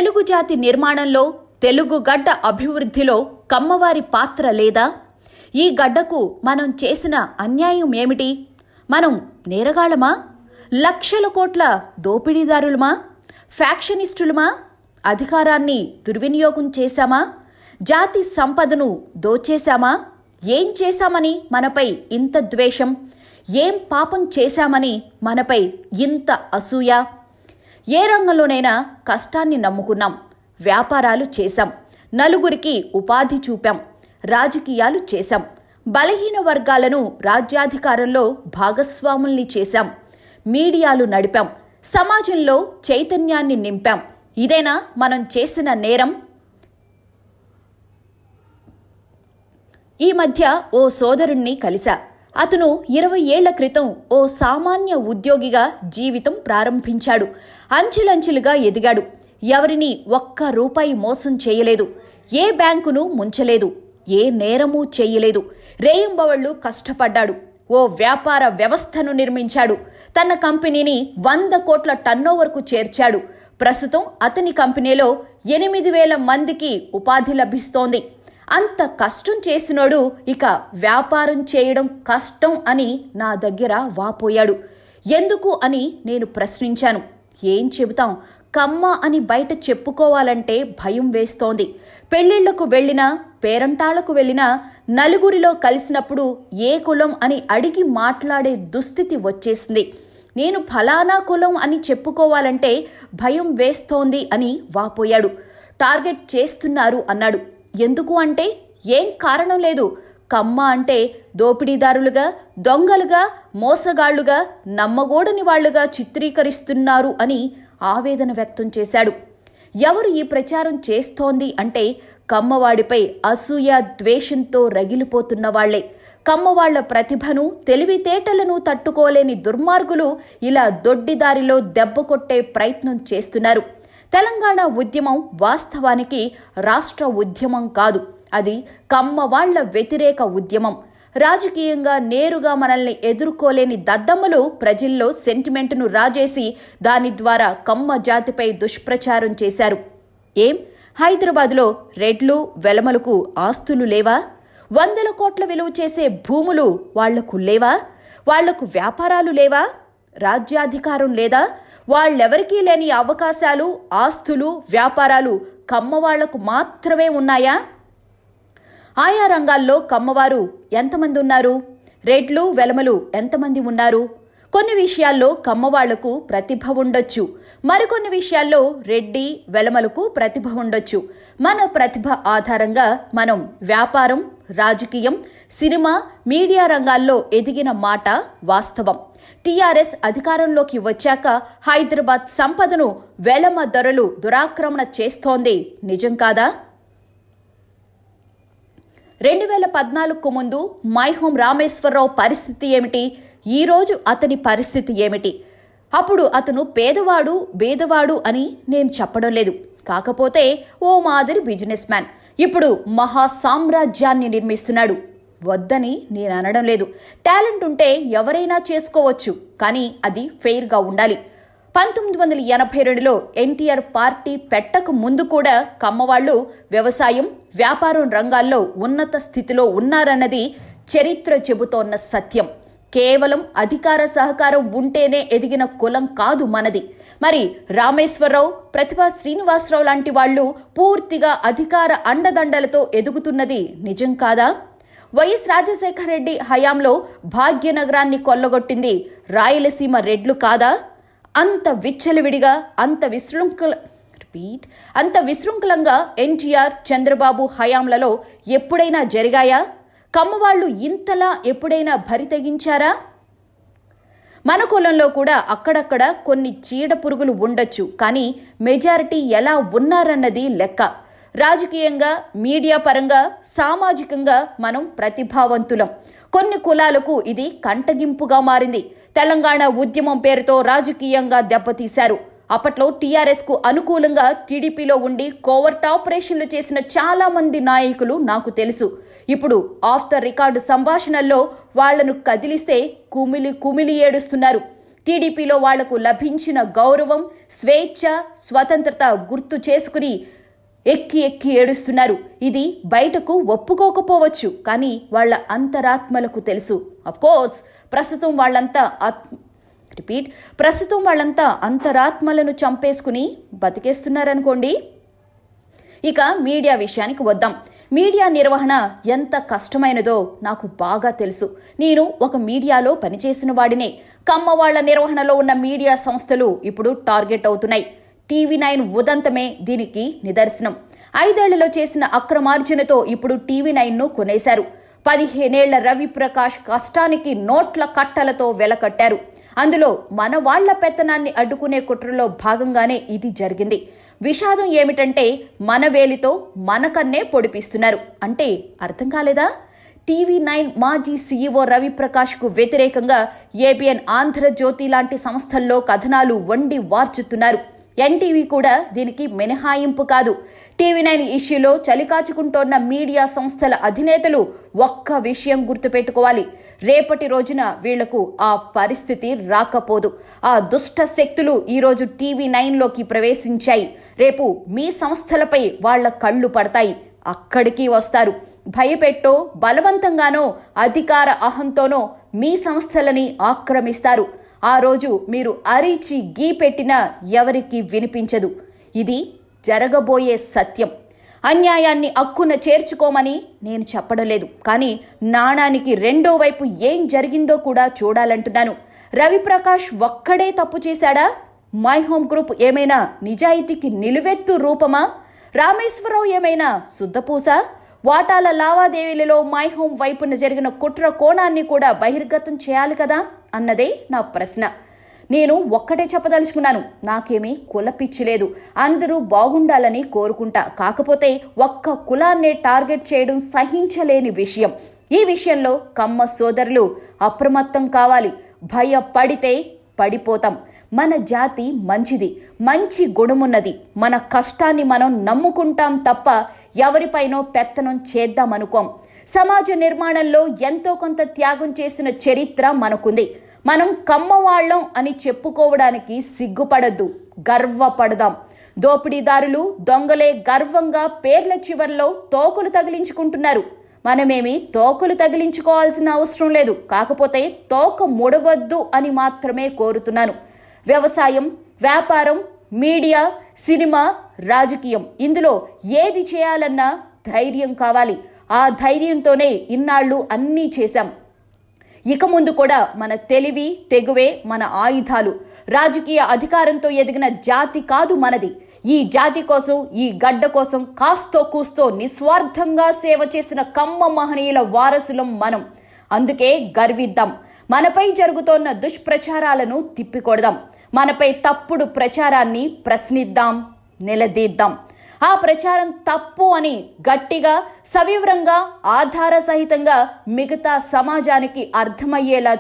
తెలుగు జాతి నిర్మాణంలో, తెలుగు గడ్డ అభివృద్ధిలో కమ్మవారి పాత్ర లేదా? ఈ గడ్డకు మనం చేసిన అన్యాయం ఏమిటి? మనం నేరగాళ్లమా? లక్షల కోట్ల దోపిడీదారులమా? ఫ్యాక్షనిస్టులమా? అధికారాన్ని దుర్వినియోగం చేశామా? జాతి సంపదను దోచేశామా? ఏం చేశామని మనపై ఇంత ద్వేషం? ఏం పాపం చేశామని మనపై ఇంత అసూయ? ఏ రంగంలోనైనా కష్టాన్ని నమ్ముకున్నాం, వ్యాపారాలు చేశాం, నలుగురికి ఉపాధి చూపాం, రాజకీయాలు చేశాం, బలహీన వర్గాలను రాజ్యాధికారంలో భాగస్వాముల్ని చేశాం, మీడియాలు నడిపాం, సమాజంలో చైతన్యాన్ని నింపాం. ఇదేనా మనం చేసిన నేరం? ఈ మధ్య ఓ సోదరుణ్ణి కలిశా. అతను 20 ఏళ్ల క్రితం ఓ సామాన్య ఉద్యోగిగా జీవితం ప్రారంభించాడు. అంచెలంచెలుగా ఎదిగాడు. ఎవరిని ఒక్క రూపాయి మోసం చేయలేదు, ఏ బ్యాంకును ముంచలేదు, ఏ నేరమూ చేయలేదు. రేయింబవళ్లు కష్టపడ్డాడు. ఓ వ్యాపార వ్యవస్థను నిర్మించాడు. తన కంపెనీని 100 కోట్ల టర్నోవర్కు చేర్చాడు. ప్రస్తుతం అతని కంపెనీలో 8,000 మందికి ఉపాధి లభిస్తోంది. అంత కష్టం చేసినోడు ఇక వ్యాపారం చేయడం కష్టం అని నా దగ్గర వాపోయాడు. ఎందుకు అని నేను ప్రశ్నించాను. ఏం చెబుతాం, కమ్మ అని బయట చెప్పుకోవాలంటే భయం వేస్తోంది. పెళ్లిళ్లకు వెళ్ళినా, పేరంటాళ్లకు వెళ్ళినా, నలుగురిలో కలిసినప్పుడు ఏ కులం అని అడిగి మాట్లాడే దుస్థితి వచ్చేసింది. నేను ఫలానా కులం అని చెప్పుకోవాలంటే భయం వేస్తోంది అని వాపోయాడు. టార్గెట్ చేస్తున్నారు అన్నాడు. ఎందుకు అంటే ఏం కారణం లేదు. కమ్మ అంటే దోపిడీదారులుగా, దొంగలుగా, మోసగాళ్లుగా, నమ్మగూడని వాళ్లుగా చిత్రీకరిస్తున్నారు అని ఆవేదన వ్యక్తం చేశాడు. ఎవరు ఈ ప్రచారం చేస్తోంది అంటే కమ్మవాడిపై అసూయ, ద్వేషంతో రగిలిపోతున్న వాళ్లే. కమ్మవాళ్ల ప్రతిభను, తెలివితేటలను తట్టుకోలేని దుర్మార్గులు ఇలా దొడ్డిదారిలో దెబ్బ కొట్టే ప్రయత్నం చేస్తున్నారు. తెలంగాణ ఉద్యమం వాస్తవానికి రాష్ట్ర ఉద్యమం కాదు. అది కమ్మవాళ్ల వ్యతిరేక ఉద్యమం. రాజకీయంగా నేరుగా మనల్ని ఎదుర్కోలేని దద్దమ్మలు ప్రజల్లో సెంటిమెంట్ను రాజేసి దాని ద్వారా కమ్మ జాతిపై దుష్ప్రచారం చేశారు. ఏం, హైదరాబాదులో రెడ్లు, వెలమలకు ఆస్తులు లేవా? 100 కోట్ల విలువ చేసే భూములు వాళ్లకు లేవా? వాళ్లకు వ్యాపారాలు లేవా? రాజ్యాధికారం లేదా? వాళ్ళెవరికీ లేని అవకాశాలు, ఆస్తులు, వ్యాపారాలు కమ్మవాళ్లకు మాత్రమే ఉన్నాయా? ఆయా రంగాల్లో కమ్మవారు ఎంతమంది ఉన్నారు? రెడ్లు, వెలమలు ఎంతమంది ఉన్నారు? కొన్ని విషయాల్లో కమ్మవాళ్లకు ప్రతిభ ఉండొచ్చు, మరికొన్ని విషయాల్లో రెడ్డి, వెలమలకు ప్రతిభ ఉండొచ్చు. మన ప్రతిభ ఆధారంగా మనం వ్యాపారం, రాజకీయం, సినిమా, మీడియా రంగాల్లో ఎదిగిన మాట వాస్తవం. టీఆర్ఎస్ అధికారంలోకి వచ్చాక హైదరాబాద్ సంపదను వెలమ ధరలు దురాక్రమణ చేస్తోంది నిజం కాదా? 2014కు ముందు మైహోం రామేశ్వరరావు పరిస్థితి ఏమిటి? ఈరోజు అతని పరిస్థితి ఏమిటి? అప్పుడు అతను పేదవాడు, బేదవాడు అని నేను చెప్పడం లేదు. కాకపోతే ఓ మాదిరి బిజినెస్ మ్యాన్. ఇప్పుడు మహా సామ్రాజ్యాన్ని నిర్మిస్తున్నాడు. వద్దని నేను అనడం లేదు. టాలెంట్ ఉంటే ఎవరైనా చేసుకోవచ్చు, కానీ అది ఫెయిర్గా ఉండాలి. 1982లో ఎన్టీఆర్ పార్టీ పెట్టక ముందు కూడా కమ్మవాళ్లు వ్యవసాయం, వ్యాపారం రంగాల్లో ఉన్నత స్థితిలో ఉన్నారన్నది చరిత్ర చెబుతోన్న సత్యం. కేవలం అధికార సహకారం ఉంటేనే ఎదిగిన కులం కాదు మనది. మరి రామేశ్వరరావు, ప్రతిభా శ్రీనివాసరావు లాంటి వాళ్లు పూర్తిగా అధికార అండదండలతో ఎదుగుతున్నది నిజం కాదా? వైఎస్ రాజశేఖర రెడ్డి హయాంలో భాగ్యనగరాన్ని కొల్లగొట్టింది రాయలసీమ రెడ్లు కాదా? అంత విచ్చలవిడిగా, అంత విశృంఖలంగా ఎన్టీఆర్, చంద్రబాబు హయాంలలో ఎప్పుడైనా జరిగాయా? కమ్మవాళ్లు ఇంతలా ఎప్పుడైనా బరి తెగించారా? మన కులంలో కూడా అక్కడక్కడ కొన్ని చీడ పురుగులు ఉండొచ్చు, కానీ మెజారిటీ ఎలా ఉన్నారన్నది లెక్క. రాజకీయంగా, మీడియా పరంగా, సామాజికంగా మనం ప్రతిభావంతులం. కొన్ని కులాలకు ఇది కంటగింపుగా మారింది. తెలంగాణ ఉద్యమం పేరుతో రాజకీయంగా దెబ్బతీశారు. అప్పట్లో టీఆర్ఎస్కు అనుకూలంగా టీడీపీలో ఉండి కోవర్ట్ ఆపరేషన్లు చేసిన చాలా మంది నాయకులు నాకు తెలుసు. ఇప్పుడు ఆఫ్ ద రికార్డు సంభాషణల్లో వాళ్లను కదిలిస్తే కుమిలి కుమిలి ఏడుస్తున్నారు. టీడీపీలో వాళ్లకు లభించిన గౌరవం, స్వేచ్ఛ, స్వతంత్రత గుర్తు చేసుకుని ఎక్కి ఎక్కి ఏడుస్తున్నారు. ఇది బయటకు ఒప్పుకోకపోవచ్చు, కానీ వాళ్ళ అంతరాత్మలకు తెలుసు. అఫ్కోర్స్ ప్రస్తుతం వాళ్ళంతా అంతరాత్మలను చంపేసుకుని బతికేస్తున్నారనుకోండి. ఇక మీడియా విషయానికి వద్దాం. మీడియా నిర్వహణ ఎంత కష్టమైనదో నాకు బాగా తెలుసు. నేను ఒక మీడియాలో పనిచేసిన వాడినే. కమ్మవాళ్ల నిర్వహణలో ఉన్న మీడియా సంస్థలు ఇప్పుడు టార్గెట్ అవుతున్నాయి. టీవీ9 ఉదంతమే దీనికి నిదర్శనం. 5 ఏళ్లలో చేసిన అక్రమార్జనతో ఇప్పుడు టీవీ9ను కొనేశారు. 15 ఏళ్ల రవిప్రకాష్ కష్టానికి నోట్ల కట్టలతో వెలకట్టారు. అందులో మన వాళ్ల పెత్తనాన్ని అడ్డుకునే కుట్రలో భాగంగానే ఇది జరిగింది. విషాదం ఏమిటంటే మన వేలితో మనకన్నే పొడిపిస్తున్నారు. అంటే అర్థం కాలేదా? టీవీ9 మాజీ సీఈఓ రవిప్రకాష్కు వ్యతిరేకంగా ఏబిఎన్, ఆంధ్రజ్యోతి లాంటి సంస్థల్లో కథనాలు వండి వార్చుతున్నారు. ఎన్టీవీ కూడా దీనికి మినహాయింపు కాదు. టీవీ9 ఇష్యూలో చలికాచుకుంటోన్న మీడియా సంస్థల అధినేతలు ఒక్క విషయం గుర్తుపెట్టుకోవాలి. రేపటి రోజున వీళ్లకు ఆ పరిస్థితి రాకపోదు. ఆ దుష్ట శక్తులు ఈరోజు టీవీ9లోకి ప్రవేశించాయి. రేపు మీ సంస్థలపై వాళ్ల కళ్ళు పడతాయి. అక్కడికి వస్తారు. భయపెట్టో, బలవంతంగానో, అధికార అహంతోనో మీ సంస్థలని ఆక్రమిస్తారు. ఆ రోజు మీరు అరిచి గీ పెట్టినా ఎవరికి వినిపించదు. ఇది జరగబోయే సత్యం. అన్యాయాన్ని అక్కున చేర్చుకోమని నేను చెప్పడం లేదు, కానీ నాణానికి రెండో వైపు ఏం జరిగిందో కూడా చూడాలంటున్నాను. రవిప్రకాష్ ఒక్కడే తప్పు చేశాడా? మై హోమ్ గ్రూప్ ఏమైనా నిజాయితీకి నిలువెత్తు రూపమా? రామేశ్వరరావు ఏమైనా శుద్ధపూసా? వాటాల లావాదేవీలలో మై హోమ్ వైపున జరిగిన కుట్ర కోణాన్ని కూడా బహిర్గతం చేయాలి కదా అన్నదే నా ప్రశ్న. నేను ఒక్కటే చెప్పదలుచుకున్నాను. నాకేమీ కులపిచ్చి లేదు. అందరూ బాగుండాలని కోరుకుంటా. కాకపోతే ఒక్క కులాన్నే టార్గెట్ చేయడం సహించలేని విషయం. ఈ విషయంలో కమ్మ సోదరులు అప్రమత్తం కావాలి. భయపడితే పడిపోతాం. మన జాతి మంచిది, మంచి గుణమున్నది. మన కష్టాన్ని మనం నమ్ముకుంటాం తప్ప ఎవరిపైనో పెత్తనం చేద్దామనుకోం. సమాజ నిర్మాణంలో ఎంతో కొంత త్యాగం చేసిన చరిత్ర మనకుంది. మనం కమ్మవాళ్లం అని చెప్పుకోవడానికి సిగ్గుపడద్దు, గర్వపడదాం. దోపిడీదారులు, దొంగలే గర్వంగా పేర్ల చివర్లో తోకలు తగిలించుకుంటున్నారు. మనమేమి తోకలు తగిలించుకోవాల్సిన అవసరం లేదు. కాకపోతే తోక ముడవద్దు అని మాత్రమే కోరుతున్నాను. వ్యవసాయం, వ్యాపారం, మీడియా, సినిమా, రాజకీయం, ఇందులో ఏది చేయాలన్నా ధైర్యం కావాలి. ఆ ధైర్యంతోనే ఇన్నాళ్ళు అన్నీ చేశాం. ఇక ముందు కూడా మన తెలివి, తెగువే మన ఆయుధాలు. రాజకీయ అధికారంతో ఎదిగిన జాతి కాదు మనది. ఈ జాతి కోసం, ఈ గడ్డ కోసం కాస్తో కూస్తో నిస్వార్థంగా సేవ చేసిన కమ్మ మహనీయుల వారసులం మనం. అందుకే గర్విద్దాం. మనపై జరుగుతోన్న దుష్ప్రచారాలను తిప్పికొడదాం. మనపై తప్పుడు ప్రచారాన్ని ప్రశ్నిద్దాం, నిలదీద్దాం. ఆ ప్రచారం తప్పు అని గట్టిగా, సవివరంగా, ఆధార సహితంగా మిగతా సమాజానికి అర్థమయ్యేలా